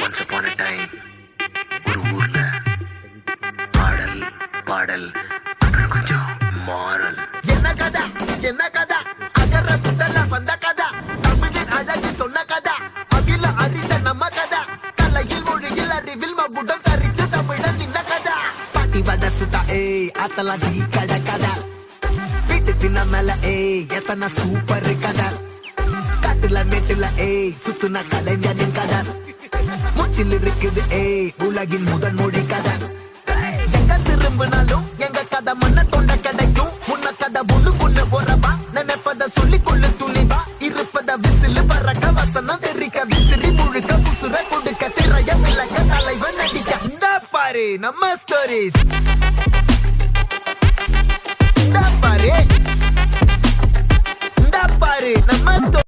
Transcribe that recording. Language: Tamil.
Once upon a time, ஒரு ஊர்ல பாடல் பாடல் அப்புறம் கொஞ்சம் மாறல். என்ன கதை அகர புத்தல வந்த கதை, தமிழின் அழகு சொன்ன கதை, அகில அறிந்த நம்ம கதை, கலையில் மொழியில் அறிவில் மகுடம் தரித்து தமிழன் நின்ன கதை. பாட்டி வட சுத்தா அத்தலாம் டீ கடை கதை, வீட்டு தின்ன மேல எத்தனை சூப்பர் கதை, காட்டுல மேட்டுல சுத்துன கலைஞனின் கதை, மூச்சில் இருக்குது உலகின் முதல் மொழி கதை. எங்க திரும்பினாலும் எங்க கதை மண்ண தொண்ட கிடைக்கும், முன்ன கதை ஒண்ணு போறவா நினைப்பத சொல்லி கொள்ளு துணிவா, இருப்பத விசிலு பறக்க வசனம் தெரிக்க விசிறி முழுக்க புசுர கொடுக்க திரைய விளக்க தலைவன் நடிக்க. இந்த பாரு நம்ம ஸ்டோரிஸ், இந்த பாரு நம்ம